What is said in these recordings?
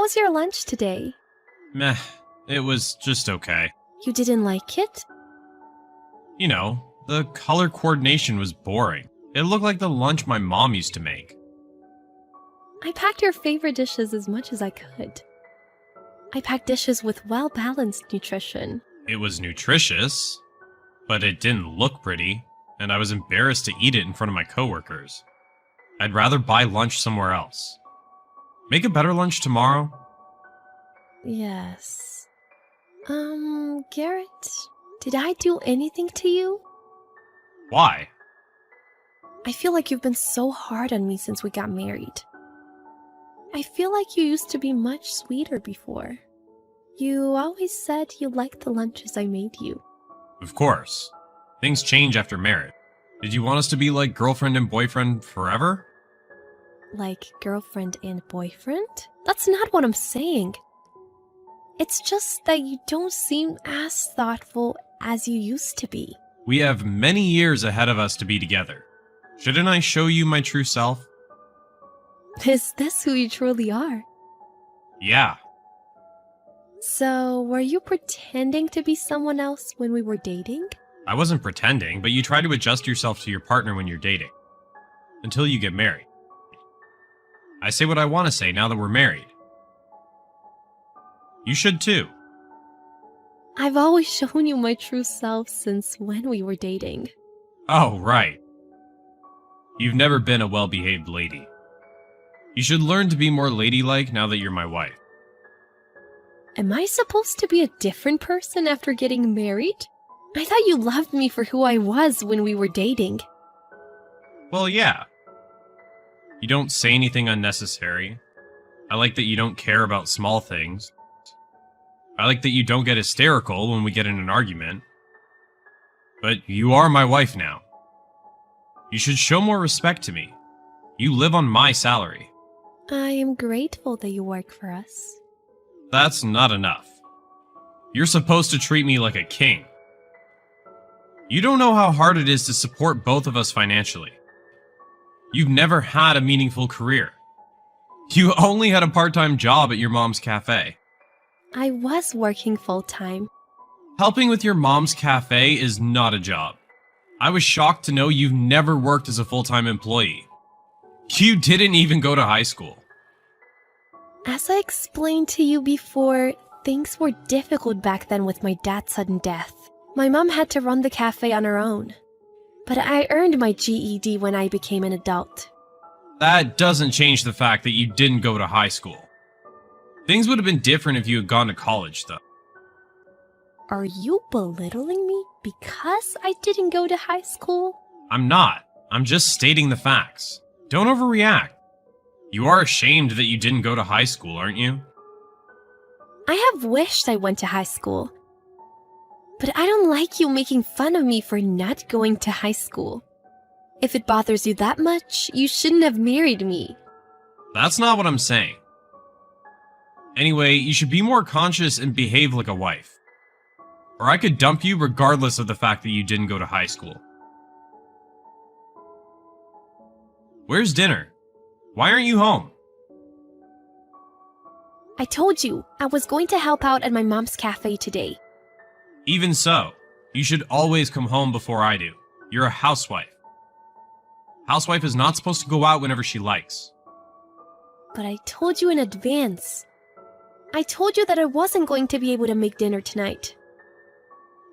How was your lunch today? Meh, it was just okay. You didn't like it? You know, the color coordination was boring. It looked like the lunch my mom used to make. I packed your favorite dishes as much as I could. I packed dishes with well-balanced nutrition. It was nutritious, but it didn't look pretty, and I was embarrassed to eat it in front of my coworkers. I'd rather buy lunch somewhere else. Make a better lunch tomorrow? Yes. Garrett, did I do anything to you? Why? I feel like you've been so hard on me since we got married. I feel like you used to be much sweeter before. You always said you liked the lunches I made you. Of course. Things change after marriage. Did you want us to be like girlfriend and boyfriend forever? Like girlfriend and boyfriend? That's not what I'm saying. It's just that you don't seem as thoughtful as you used to be. We have many years ahead of us to be together. Shouldn't I show you my true self? Is this who you truly are? Yeah. So, were you pretending to be someone else when we were dating? I wasn't pretending, but you try to adjust yourself to your partner when you're dating. Until you get married. I say what I want to say now that we're married. You should too. I've always shown you my true self since when we were dating. Oh, right. You've never been a well-behaved lady. You should learn to be more ladylike now that you're my wife. Am I supposed to be a different person after getting married? I thought you loved me for who I was when we were dating. Well, yeah. You don't say anything unnecessary. I like that you don't care about small things. I like that you don't get hysterical when we get in an argument. But you are my wife now. You should show more respect to me. You live on my salary. I am grateful that you work for us. That's not enough. You're supposed to treat me like a king. You don't know how hard it is to support both of us financially. You've never had a meaningful career. You only had a part-time job at your mom's cafe. I was working full-time. Helping with your mom's cafe is not a job. I was shocked to know you've never worked as a full-time employee. You didn't even go to high school. As I explained to you before, things were difficult back then with my dad's sudden death. My mom had to run the cafe on her own. But I earned my GED when I became an adult. That doesn't change the fact that you didn't go to high school. Things would have been different if you had gone to college, though. Are you belittling me because I didn't go to high school? I'm not. I'm just stating the facts. Don't overreact. You are ashamed that you didn't go to high school, aren't you? I have wished I went to high school. But I don't like you making fun of me for not going to high school. If it bothers you that much, you shouldn't have married me. That's not what I'm saying. Anyway, you should be more conscious and behave like a wife. Or I could dump you regardless of the fact that you didn't go to high school. Where's dinner? Why aren't you home? I told you, I was going to help out at my mom's cafe today. Even so, you should always come home before I do. You're a housewife. Housewife is not supposed to go out whenever she likes. But I told you in advance. I told you that I wasn't going to be able to make dinner tonight.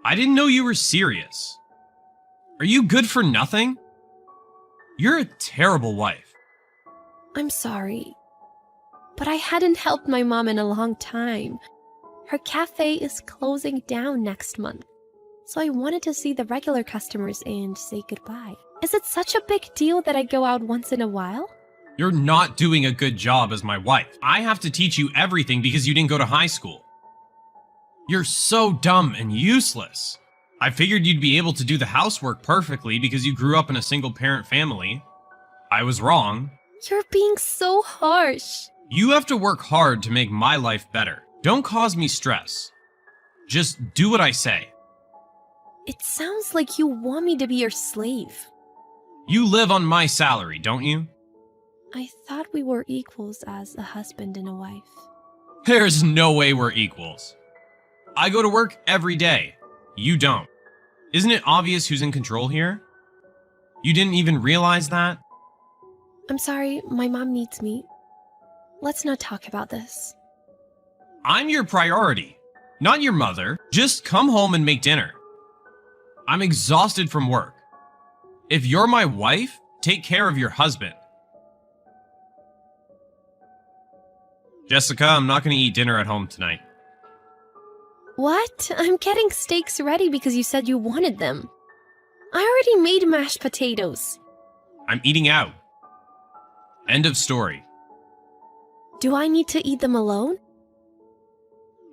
I didn't know you were serious. Are you good for nothing? You're a terrible wife. I'm sorry. But I hadn't helped my mom in a long time. Her cafe is closing down next month. So I wanted to see the regular customers and say goodbye. Is it such a big deal that I go out once in a while? You're not doing a good job as my wife. I have to teach you everything because you didn't go to high school. You're so dumb and useless. I figured you'd be able to do the housework perfectly because you grew up in a single-parent family. I was wrong. You're being so harsh. You have to work hard to make my life better. Don't cause me stress. Just do what I say. It sounds like you want me to be your slave. You live on my salary, don't you? I thought we were equals as a husband and a wife. There's no way we're equals. I go to work every day. You don't. Isn't it obvious who's in control here? You didn't even realize that? I'm sorry, my mom needs me. Let's not talk about this. I'm your priority, not your mother. Just come home and make dinner. I'm exhausted from work. If you're my wife, take care of your husband. Jessica, I'm not going to eat dinner at home tonight. What? I'm getting steaks ready because you said you wanted them. I already made mashed potatoes. I'm eating out. End of story. Do I need to eat them alone?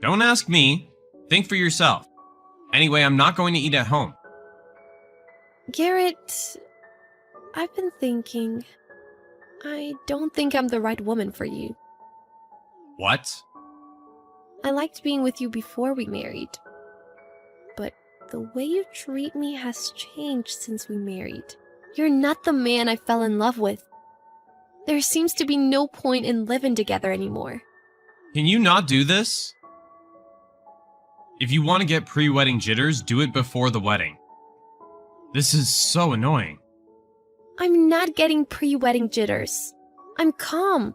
Don't ask me. Think for yourself. Anyway, I'm not going to eat at home. Garrett, I've been thinking. I don't think I'm the right woman for you. What? I liked being with you before we married. But the way you treat me has changed since we married. You're not the man I fell in love with. There seems to be no point in living together anymore. Can you not do this? If you want to get pre-wedding jitters, do it before the wedding. This is so annoying. I'm not getting pre-wedding jitters. I'm calm.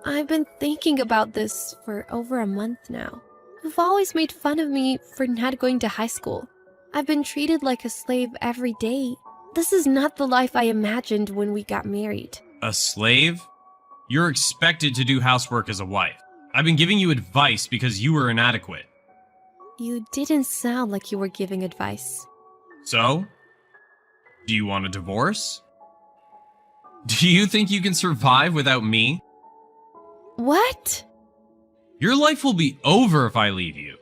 I've been thinking about this for over a month now. You've always made fun of me for not going to high school. I've been treated like a slave every day. This is not the life I imagined when we got married. A slave? You're expected to do housework as a wife. I've been giving you advice because you were inadequate. You didn't sound like you were giving advice. So? Do you want a divorce? Do you think you can survive without me? What? Your life will be over if I leave you.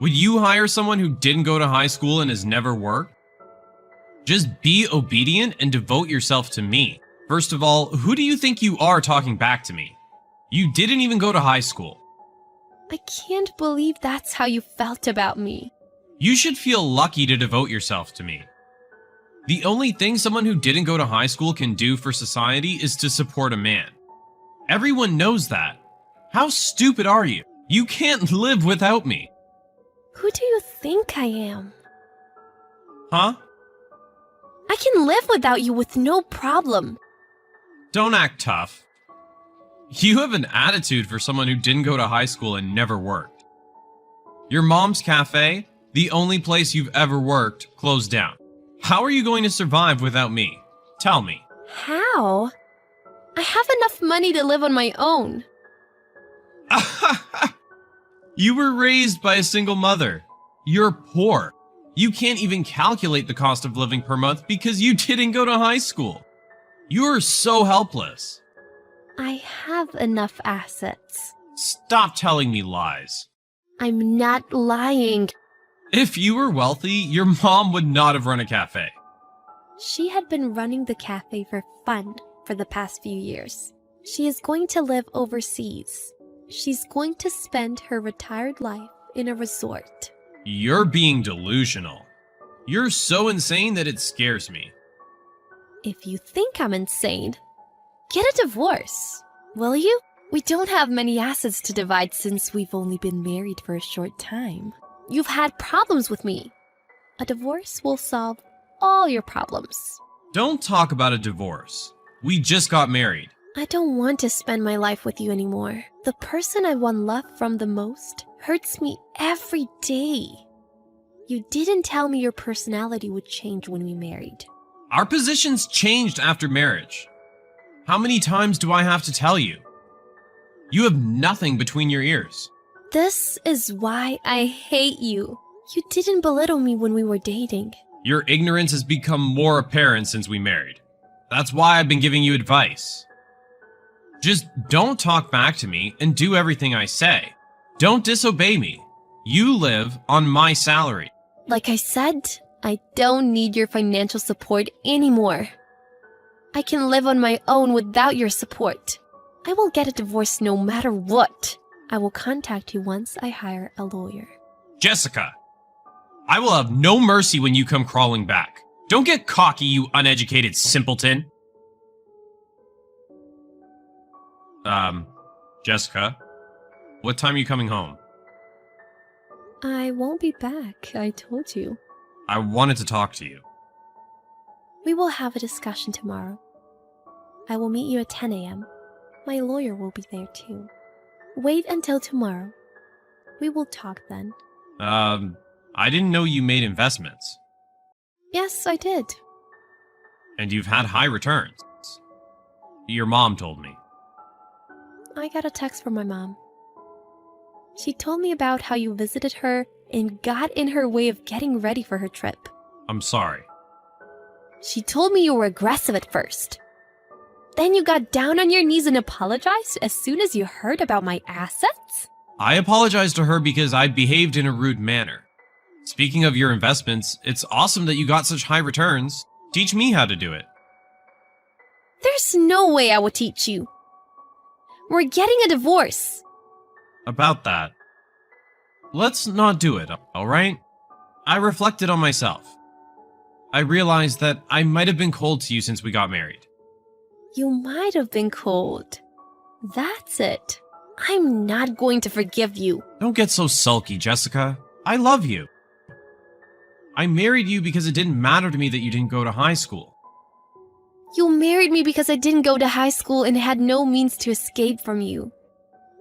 Would you hire someone who didn't go to high school and has never worked? Just be obedient and devote yourself to me. First of all, who do you think you are talking back to me? You didn't even go to high school. I can't believe that's how you felt about me. You should feel lucky to devote yourself to me. The only thing someone who didn't go to high school can do for society is to support a man. Everyone knows that. How stupid are you? You can't live without me. Who do you think I am? Huh? I can live without you with no problem. Don't act tough. You have an attitude for someone who didn't go to high school and never worked. Your mom's cafe, the only place you've ever worked, closed down. How are you going to survive without me? Tell me. How? I have enough money to live on my own. You were raised by a single mother. You're poor. You can't even calculate the cost of living per month because you didn't go to high school. You're so helpless. I have enough assets. Stop telling me lies. I'm not lying. If you were wealthy, your mom would not have run a cafe. She had been running the cafe for fun for the past few years. She is going to live overseas. She's going to spend her retired life in a resort. You're being delusional. You're so insane that it scares me. If you think I'm insane, get a divorce, will you? We don't have many assets to divide since we've only been married for a short time. You've had problems with me. A divorce will solve all your problems. Don't talk about a divorce. We just got married. I don't want to spend my life with you anymore. The person I want love from the most hurts me every day. You didn't tell me your personality would change when we married. Our positions changed after marriage. How many times do I have to tell you? You have nothing between your ears. This is why I hate you. You didn't belittle me when we were dating. Your ignorance has become more apparent since we married. That's why I've been giving you advice. Just don't talk back to me and do everything I say. Don't disobey me. You live on my salary. Like I said, I don't need your financial support anymore. I can live on my own without your support. I will get a divorce no matter what. I will contact you once I hire a lawyer. Jessica, I will have no mercy when you come crawling back. Don't get cocky, you uneducated simpleton. Jessica, what time are you coming home? I won't be back, I told you. I wanted to talk to you. We will have a discussion tomorrow. I will meet you at 10 a.m. My lawyer will be there too. Wait until tomorrow. We will talk then. I didn't know you made investments. Yes, I did. And you've had high returns. Your mom told me. I got a text from my mom. She told me about how you visited her and got in her way of getting ready for her trip. I'm sorry. She told me you were aggressive at first. Then you got down on your knees and apologized as soon as you heard about my assets? I apologized to her because I behaved in a rude manner. Speaking of your investments, it's awesome that you got such high returns. Teach me how to do it. There's no way I would teach you. We're getting a divorce. About that, let's not do it, alright? I reflected on myself. I realized that I might have been cold to you since we got married. You might have been cold. That's it. I'm not going to forgive you. Don't get so sulky, Jessica. I love you. I married you because it didn't matter to me that you didn't go to high school. You married me because I didn't go to high school and had no means to escape from you.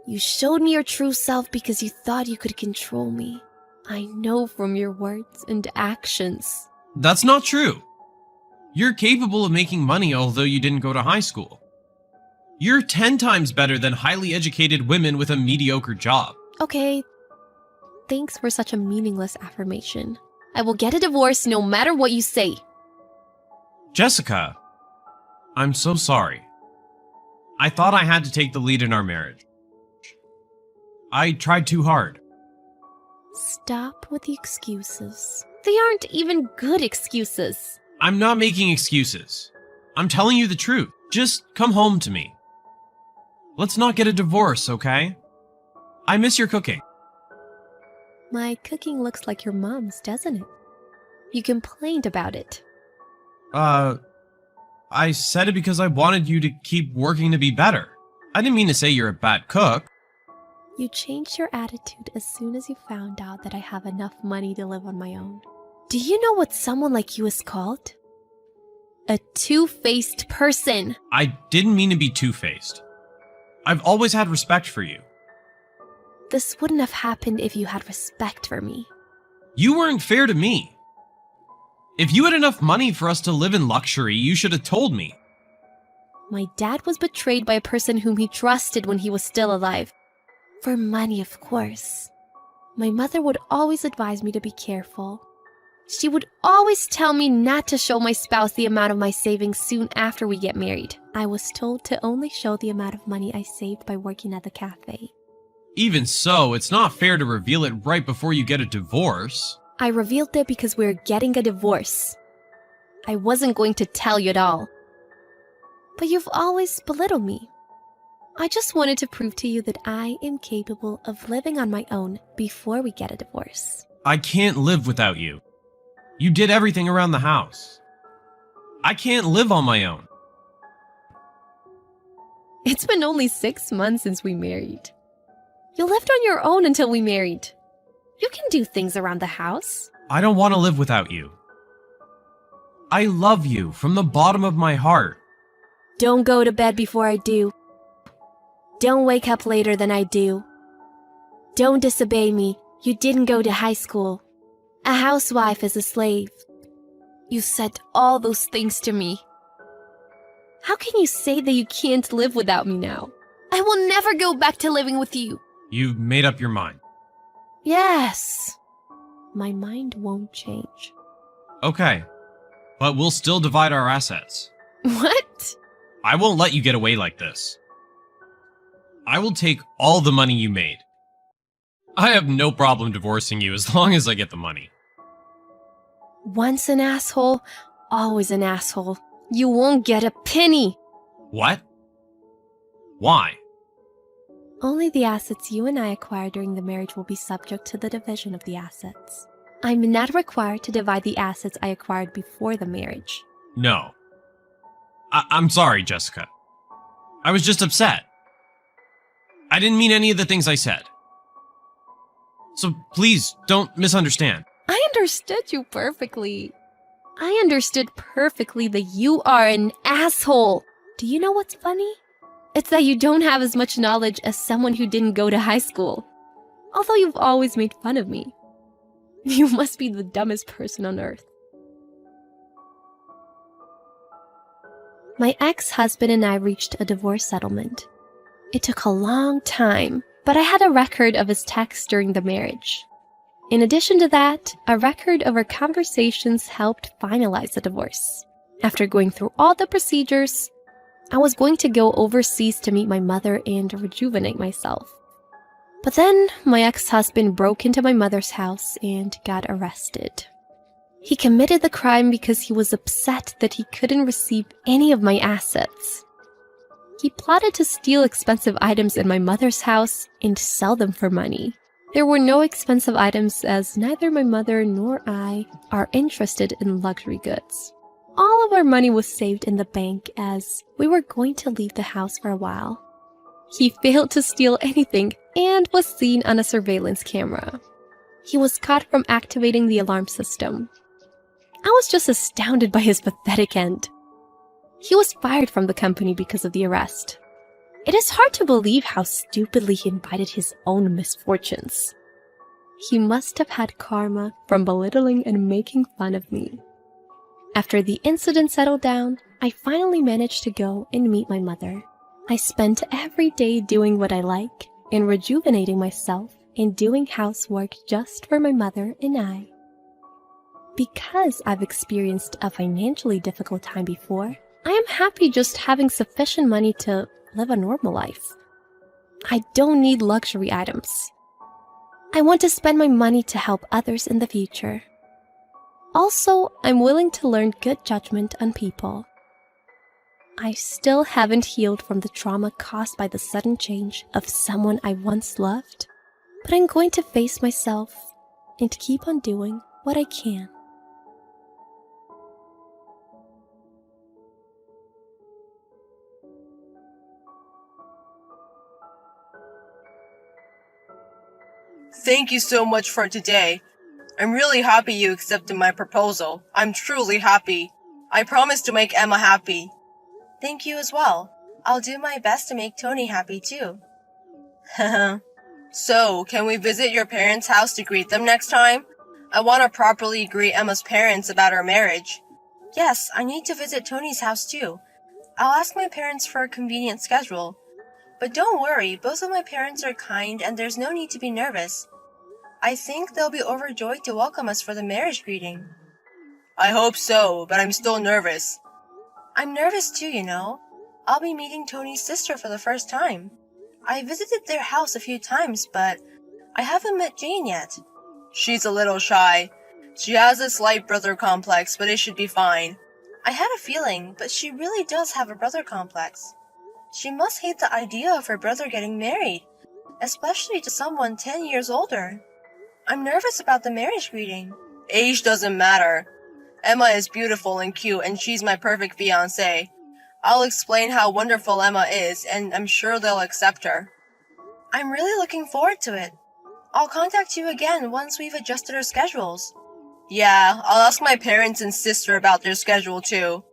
You showed me your true self because you thought you could control me. I know from your words and actions. That's not true. You're capable of making money although you didn't go to high school. You're 10 times better than highly educated women with a mediocre job. Okay. Thanks for such a meaningless affirmation. I will get a divorce no matter what you say. Jessica, I'm so sorry. I thought I had to take the lead in our marriage. I tried too hard. Stop with the excuses. They aren't even good excuses. I'm not making excuses. I'm telling you the truth. Just come home to me. Let's not get a divorce, okay? I miss your cooking. My cooking looks like your mom's, doesn't it? You complained about it. I said it because I wanted you to keep working to be better. I didn't mean to say you're a bad cook. You changed your attitude as soon as you found out that I have enough money to live on my own. Do you know what someone like you is called? A two-faced person. I didn't mean to be two-faced. I've always had respect for you. This wouldn't have happened if you had respect for me. You weren't fair to me. If you had enough money for us to live in luxury, you should have told me. My dad was betrayed by a person whom he trusted when he was still alive. For money, of course. My mother would always advise me to be careful. She would always tell me not to show my spouse the amount of my savings soon after we get married. I was told to only show the amount of money I saved by working at the cafe. Even so, it's not fair to reveal it right before you get a divorce. I revealed it because we were getting a divorce. I wasn't going to tell you at all. But you've always belittled me. I just wanted to prove to you that I am capable of living on my own before we get a divorce. I can't live without you. You did everything around the house. I can't live on my own. It's been only 6 months since we married. You lived on your own until we married. You can do things around the house. I don't want to live without you. I love you from the bottom of my heart. Don't go to bed before I do. Don't wake up later than I do. Don't disobey me. You didn't go to high school. A housewife is a slave. You said all those things to me. How can you say that you can't live without me now? I will never go back to living with you. You've made up your mind. Yes. My mind won't change. Okay, but we'll still divide our assets. What? I won't let you get away like this. I will take all the money you made. I have no problem divorcing you as long as I get the money. Once an asshole, always an asshole. You won't get a penny. What? Why? Only the assets you and I acquire during the marriage will be subject to the division of the assets. I'm not required to divide the assets I acquired before the marriage. No. I'm sorry, Jessica. I was just upset. I didn't mean any of the things I said. So please, don't misunderstand. I understood you perfectly. I understood perfectly that you are an asshole. Do you know what's funny? It's that you don't have as much knowledge as someone who didn't go to high school. Although you've always made fun of me. You must be the dumbest person on earth. My ex-husband and I reached a divorce settlement. It took a long time, but I had a record of his texts during the marriage. In addition to that, a record of our conversations helped finalize the divorce. After going through all the procedures, I was going to go overseas to meet my mother and rejuvenate myself. But then my ex-husband broke into my mother's house and got arrested. He committed the crime because he was upset that he couldn't receive any of my assets. He plotted to steal expensive items in my mother's house and sell them for money. There were no expensive items as neither my mother nor I are interested in luxury goods. All of our money was saved in the bank as we were going to leave the house for a while. He failed to steal anything and was seen on a surveillance camera. He was caught from activating the alarm system. I was just astounded by his pathetic end. He was fired from the company because of the arrest. It is hard to believe how stupidly he invited his own misfortunes. He must have had karma from belittling and making fun of me. After the incident settled down, I finally managed to go and meet my mother. I spent every day doing what I like and rejuvenating myself and doing housework just for my mother and I. Because I've experienced a financially difficult time before, I am happy just having sufficient money to live a normal life. I don't need luxury items. I want to spend my money to help others in the future. Also, I'm willing to learn good judgment on people. I still haven't healed from the trauma caused by the sudden change of someone I once loved, but I'm going to face myself and keep on doing what I can. Thank you so much for today. I'm really happy you accepted my proposal. I'm truly happy. I promise to make Emma happy. Thank you as well. I'll do my best to make Tony happy too. So, can we visit your parents' house to greet them next time? I want to properly greet Emma's parents about our marriage. Yes, I need to visit Tony's house too. I'll ask my parents for a convenient schedule. But don't worry, both of my parents are kind and there's no need to be nervous. I think they'll be overjoyed to welcome us for the marriage greeting. I hope so, but I'm still nervous. I'm nervous too, you know. I'll be meeting Tony's sister for the first time. I visited their house a few times, but I haven't met Jane yet. She's a little shy. She has a slight brother complex, but it should be fine. I had a feeling, but she really does have a brother complex. She must hate the idea of her brother getting married, especially to someone 10 years older. I'm nervous about the marriage greeting. Age doesn't matter. Emma is beautiful and cute, and she's my perfect fiancé. I'll explain how wonderful Emma is, and I'm sure they'll accept her. I'm really looking forward to it. I'll contact you again once we've adjusted our schedules. Yeah, I'll ask my parents and sister about their schedule too.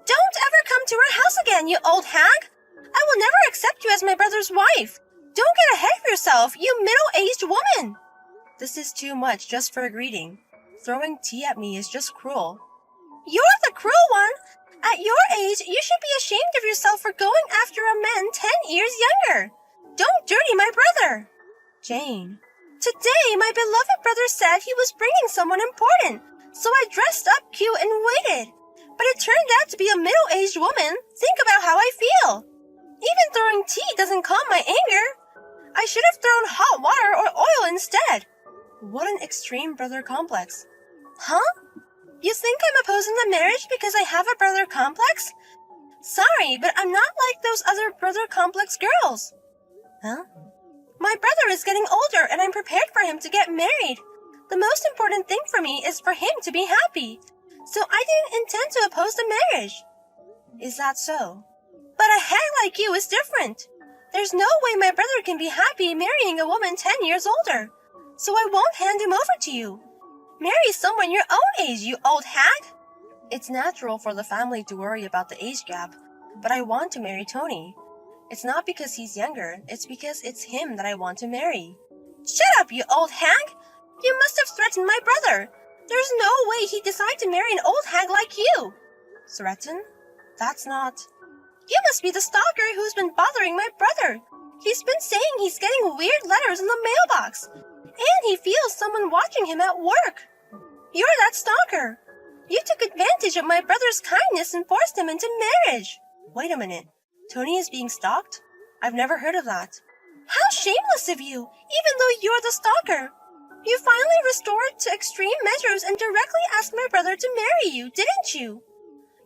Don't ever come to our house again, you old hag! I will never accept you as my brother's wife. Don't get ahead of yourself, you middle-aged woman! This is too much just for a greeting. Throwing tea at me is just cruel. You're the cruel one! At your age, you should be ashamed of yourself for going after a man 10 years younger. Don't dirty my brother! Jane. Today, my beloved brother said he was bringing someone important, so I dressed up cute and waited. But it turned out to be a middle-aged woman. Think about how I feel. Even throwing tea doesn't calm my anger. I should have thrown hot water or oil instead. What an extreme brother complex. Huh? You think I'm opposing the marriage because I have a brother complex? Sorry, but I'm not like those other brother complex girls. Huh? My brother is getting older and I'm prepared for him to get married. The most important thing for me is for him to be happy. So I didn't intend to oppose the marriage. Is that so? But a hag like you is different. There's no way my brother can be happy marrying a woman 10 years older. So I won't hand him over to you. Marry someone your own age, you old hag! It's natural for the family to worry about the age gap, but I want to marry Tony. It's not because he's younger, it's because it's him that I want to marry. Shut up, you old hag! You must have threatened my brother. There's no way he'd decide to marry an old hag like you. Threaten? That's not... You must be the stalker who's been bothering my brother. He's been saying he's getting weird letters in the mailbox, and he feels someone watching him at work. You're that stalker. You took advantage of my brother's kindness and forced him into marriage. Wait a minute. Tony is being stalked? I've never heard of that. How shameless of you, even though you're the stalker. You finally resorted to extreme measures and directly asked my brother to marry you, didn't you?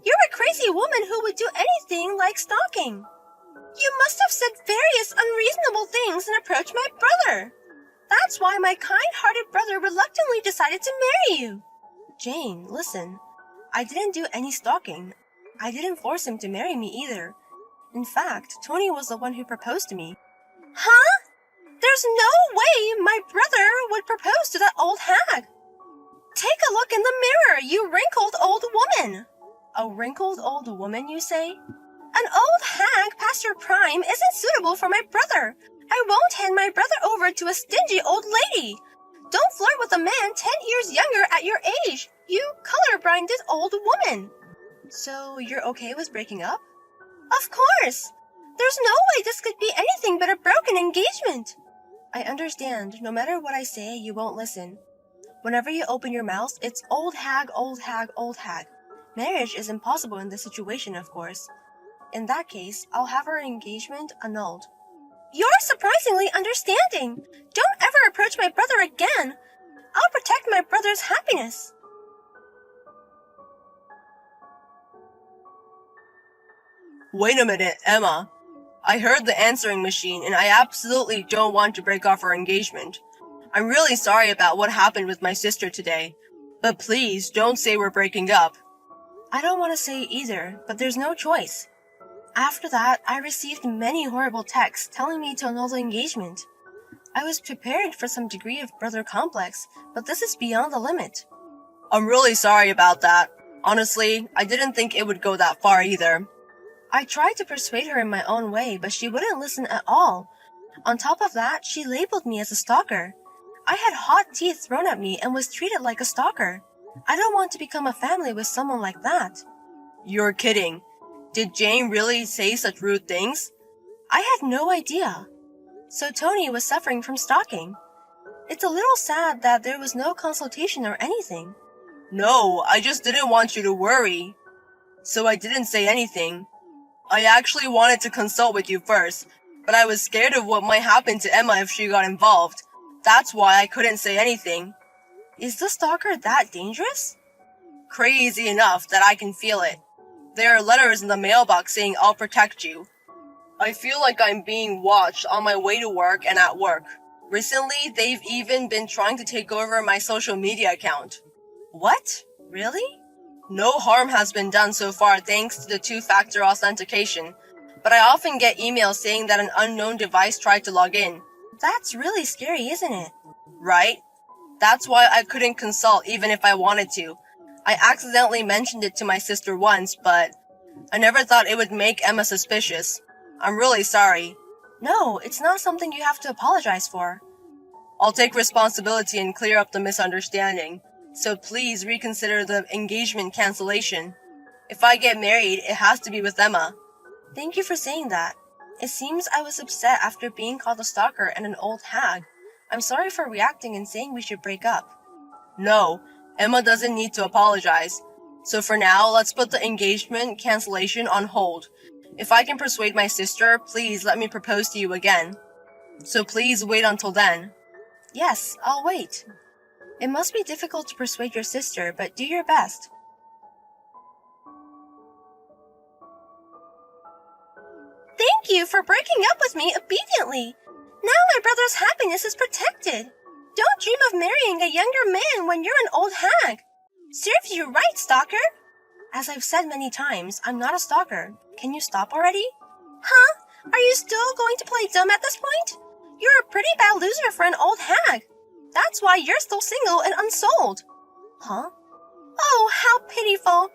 You're a crazy woman who would do anything like stalking. You must have said various unreasonable things and approached my brother. That's why my kind-hearted brother reluctantly decided to marry you. Jane, listen. I didn't do any stalking. I didn't force him to marry me either. In fact, Tony was the one who proposed to me. Huh? There's no way my brother would propose to that old hag. Take a look in the mirror, you wrinkled old woman. A wrinkled old woman, you say? An old hag past her prime isn't suitable for my brother. I won't hand my brother over to a stingy old lady. Don't flirt with a man 10 years younger at your age, you color-blinded old woman. So you're okay with breaking up? Of course. There's no way this could be anything but a broken engagement. I understand. No matter what I say, you won't listen. Whenever you open your mouth, it's old hag, old hag, old hag. Marriage is impossible in this situation, of course. In that case, I'll have our engagement annulled. You're surprisingly understanding. Don't ever approach my brother again. I'll protect my brother's happiness. Wait a minute, Emma. I heard the answering machine and I absolutely don't want to break off our engagement. I'm really sorry about what happened with my sister today, but please don't say we're breaking up. I don't want to say either, but there's no choice. After that, I received many horrible texts telling me to annul the engagement. I was prepared for some degree of brother complex, but this is beyond the limit. I'm really sorry about that. Honestly, I didn't think it would go that far either. I tried to persuade her in my own way, but she wouldn't listen at all. On top of that, she labeled me as a stalker. I had hot teeth thrown at me and was treated like a stalker. I don't want to become a family with someone like that. You're kidding. Did Jane really say such rude things? I had no idea. So Tony was suffering from stalking. It's a little sad that there was no consultation or anything. No, I just didn't want you to worry. So I didn't say anything. I actually wanted to consult with you first, but I was scared of what might happen to Emma if she got involved. That's why I couldn't say anything. Is the stalker that dangerous? Crazy enough that I can feel it. There are letters in the mailbox saying I'll protect you. I feel like I'm being watched on my way to work and at work. Recently, they've even been trying to take over my social media account. What? Really? No harm has been done so far thanks to the two-factor authentication, but I often get emails saying that an unknown device tried to log in. That's really scary, isn't it? Right? That's why I couldn't consult even if I wanted to. I accidentally mentioned it to my sister once, but I never thought it would make Emma suspicious. I'm really sorry. No, it's not something you have to apologize for. I'll take responsibility and clear up the misunderstanding. So please reconsider the engagement cancellation. If I get married, it has to be with Emma. Thank you for saying that. It seems I was upset after being called a stalker and an old hag. I'm sorry for reacting and saying we should break up. No, Emma doesn't need to apologize. So for now, let's put the engagement cancellation on hold. If I can persuade my sister, please let me propose to you again. So please wait until then. Yes, I'll wait. It must be difficult to persuade your sister, but do your best. Thank you for breaking up with me obediently. Now my brother's happiness is protected. Don't dream of marrying a younger man when you're an old hag. Serves you right, stalker. As I've said many times, I'm not a stalker. Can you stop already? Huh? Are you still going to play dumb at this point? You're a pretty bad loser for an old hag. That's why you're still single and unsold. Huh? Oh, how pitiful.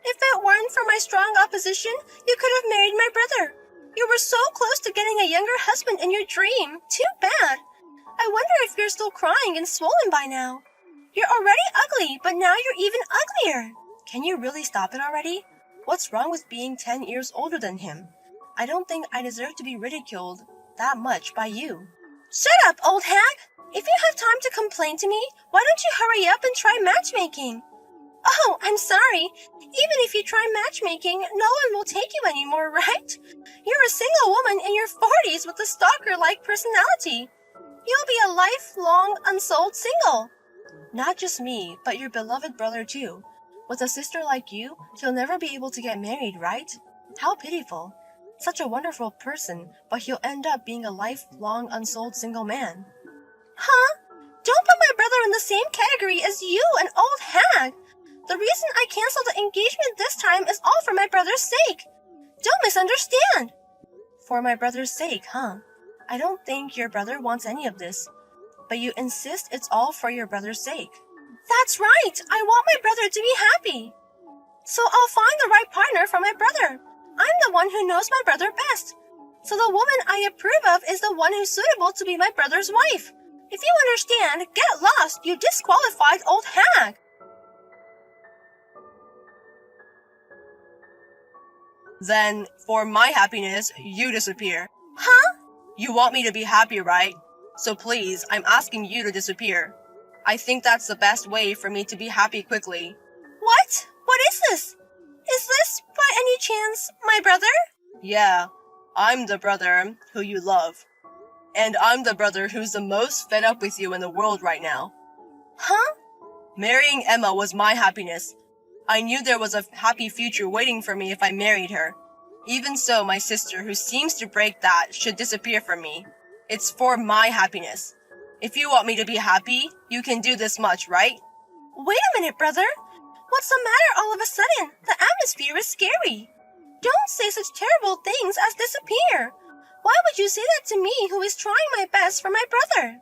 If it weren't for my strong opposition, you could have married my brother. You were so close to getting a younger husband in your dream. Too bad. I wonder if you're still crying and swollen by now. You're already ugly, but now you're even uglier. Can you really stop it already? What's wrong with being 10 years older than him? I don't think I deserve to be ridiculed that much by you. Shut up, old hag! If you have time to complain to me, why don't you hurry up and try matchmaking? Oh, I'm sorry. Even if you try matchmaking, no one will take you anymore, right? You're a single woman in your 40s with a stalker-like personality. You'll be a lifelong unsold single. Not just me, but your beloved brother too. With a sister like you, he'll never be able to get married, right? How pitiful. Such a wonderful person, but he'll end up being a lifelong unsold single man. Huh? Don't put my brother in the same category as you, an old hag. The reason I canceled the engagement this time is all for my brother's sake. Don't misunderstand. For my brother's sake, huh? I don't think your brother wants any of this. But you insist it's all for your brother's sake. That's right. I want my brother to be happy. So I'll find the right partner for my brother. I'm the one who knows my brother best. So the woman I approve of is the one who's suitable to be my brother's wife. If you understand, get lost, you disqualified old hag. Then, for my happiness, you disappear. Huh? You want me to be happy, right? So please, I'm asking you to disappear. I think that's the best way for me to be happy quickly. What? What is this? Is this, by any chance, my brother? Yeah, I'm the brother who you love. And I'm the brother who's the most fed up with you in the world right now. Huh? Marrying Emma was my happiness. I knew there was a happy future waiting for me if I married her. Even so, my sister, who seems to break that, should disappear from me. It's for my happiness. If you want me to be happy, you can do this much, right? Wait a minute, brother. What's the matter all of a sudden? The atmosphere is scary. Don't say such terrible things as disappear. Why would you say that to me, who is trying my best for my brother?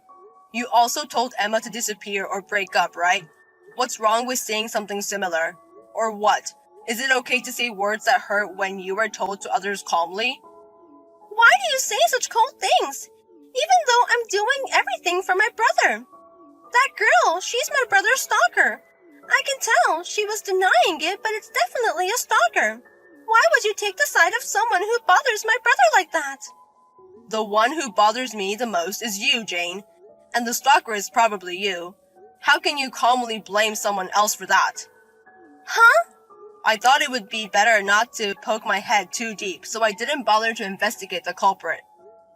You also told Emma to disappear or break up, right? What's wrong with saying something similar? Or what? Is it okay to say words that hurt when you are told to others calmly? Why do you say such cold things? Even though I'm doing everything for my brother. That girl, she's my brother's stalker. I can tell she was denying it, but it's definitely a stalker. Why would you take the side of someone who bothers my brother like that? The one who bothers me the most is you, Jane. And the stalker is probably you. How can you calmly blame someone else for that? Huh? I thought it would be better not to poke my head too deep, so I didn't bother to investigate the culprit.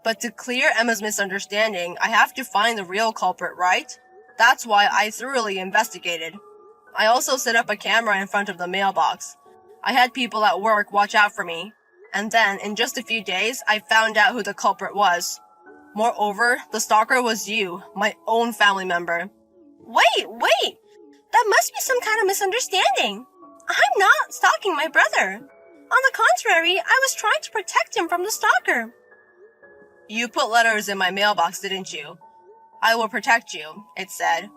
But to clear Emma's misunderstanding, I have to find the real culprit, right? That's why I thoroughly investigated. I also set up a camera in front of the mailbox. I had people at work watch out for me. And then, in just a few days, I found out who the culprit was. Moreover, the stalker was you, my own family member. Wait! That must be some kind of misunderstanding. I'm not stalking my brother. On the contrary, I was trying to protect him from the stalker. You put letters in my mailbox, didn't you? I will protect you, it said.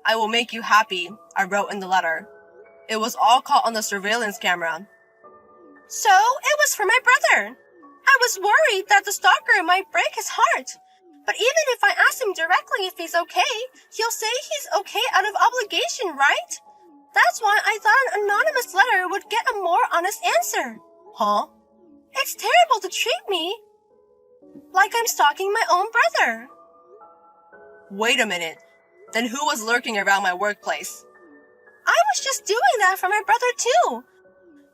I will make you happy, I wrote in the letter. It was all caught on the surveillance camera. So, it was for my brother. I was worried that the stalker might break his heart. But even if I ask him directly if he's okay, he'll say he's okay out of obligation, right? That's why I thought an anonymous letter would get a more honest answer. Huh? It's terrible to treat me like I'm stalking my own brother. Wait a minute. Then who was lurking around my workplace? I was just doing that for my brother too.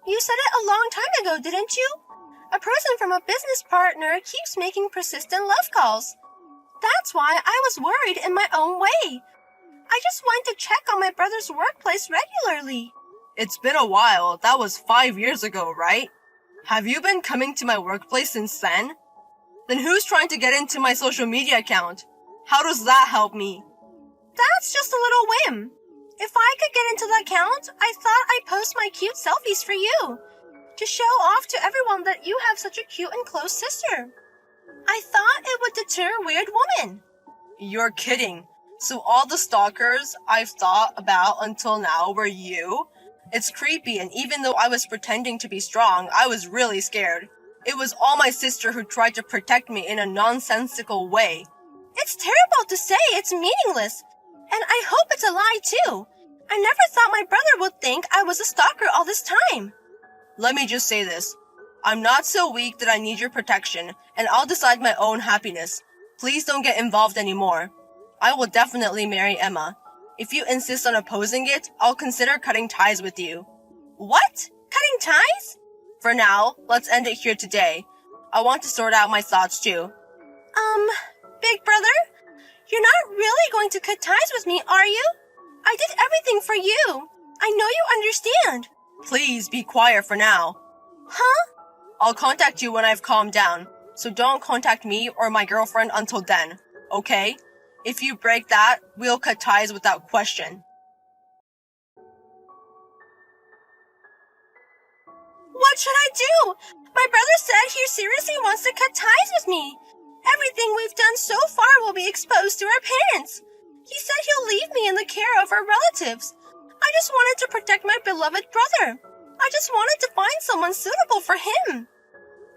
You said it a long time ago, didn't you? A person from a business partner keeps making persistent love calls. That's why I was worried in my own way. I just went to check on my brother's workplace regularly. It's been a while. That was 5 years ago, right? Have you been coming to my workplace since then? Then who's trying to get into my social media account? How does that help me? That's just a little whim. If I could get into the account, I thought I'd post my cute selfies for you, to show off to everyone that you have such a cute and close sister. I thought it would deter weird women. You're kidding. So all the stalkers I've thought about until now were you? It's creepy, and even though I was pretending to be strong, I was really scared. It was all my sister who tried to protect me in a nonsensical way. It's terrible to say, it's meaningless. And I hope it's a lie too. I never thought my brother would think I was a stalker all this time. Let me just say this. I'm not so weak that I need your protection, and I'll decide my own happiness. Please don't get involved anymore. I will definitely marry Emma. If you insist on opposing it, I'll consider cutting ties with you. What? Cutting ties? For now, let's end it here today. I want to sort out my thoughts too. Big brother? You're not really going to cut ties with me, are you? I did everything for you. I know you understand. Please be quiet for now. Huh? I'll contact you when I've calmed down, so don't contact me or my girlfriend until then, okay? If you break that, we'll cut ties without question. What should I do? My brother said he seriously wants to cut ties with me. Everything we've done so far will be exposed to our parents. He said he'll leave me in the care of our relatives. I just wanted to protect my beloved brother. I just wanted to find someone suitable for him.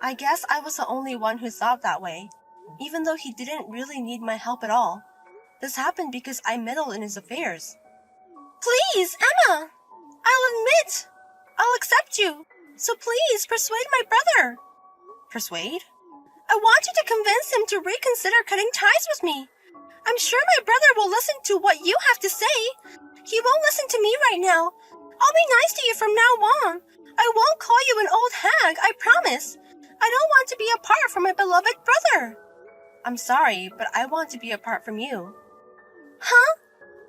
I guess I was the only one who thought that way, even though he didn't really need my help at all. This happened because I meddled in his affairs. Please, Emma! I'll admit. I'll accept you. So please, persuade my brother. Persuade? I want you to convince him to reconsider cutting ties with me. I'm sure my brother will listen to what you have to say. He won't listen to me right now. I'll be nice to you from now on. I won't call you an old hag, I promise. I don't want to be apart from my beloved brother. I'm sorry, but I want to be apart from you. Huh?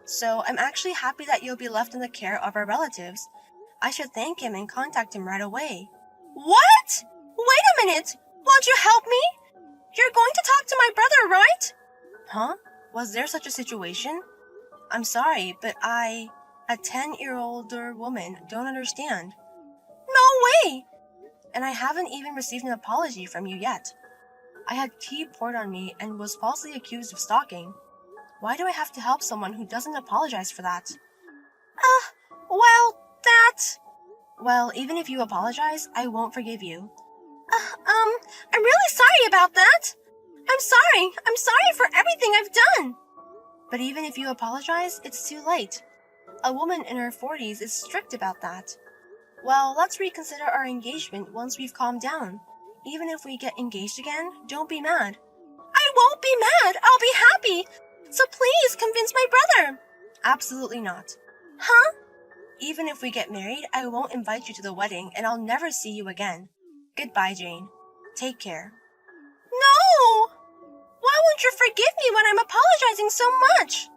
So I'm actually happy that you'll be left in the care of our relatives. I should thank him and contact him right away. What? Wait a minute! Won't you help me? You're going to talk to my brother, right? Huh? Was there such a situation? I'm sorry, but a 10-year-older woman, don't understand. No way! And I haven't even received an apology from you yet. I had tea poured on me and was falsely accused of stalking. Why do I have to help someone who doesn't apologize for that? Well, even if you apologize, I won't forgive you. I'm really sorry about that. I'm sorry for everything I've done. But even if you apologize, it's too late. A woman in her 40s is strict about that. Well, let's reconsider our engagement once we've calmed down. Even if we get engaged again, don't be mad. I won't be mad. I'll be happy. So please convince my brother. Absolutely not. Huh? Even if we get married, I won't invite you to the wedding and I'll never see you again. Goodbye, Jane. Take care. No! Why won't you forgive me when I'm apologizing so much?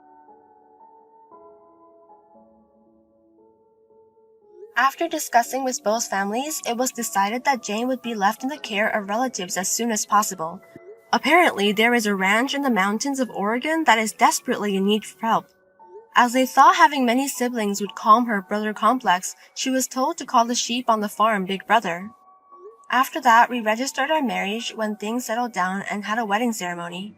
After discussing with both families, it was decided that Jane would be left in the care of relatives as soon as possible. Apparently, there is a ranch in the mountains of Oregon that is desperately in need of help. As they thought having many siblings would calm her brother complex, she was told to call the sheep on the farm Big Brother. After that, we registered our marriage when things settled down and had a wedding ceremony.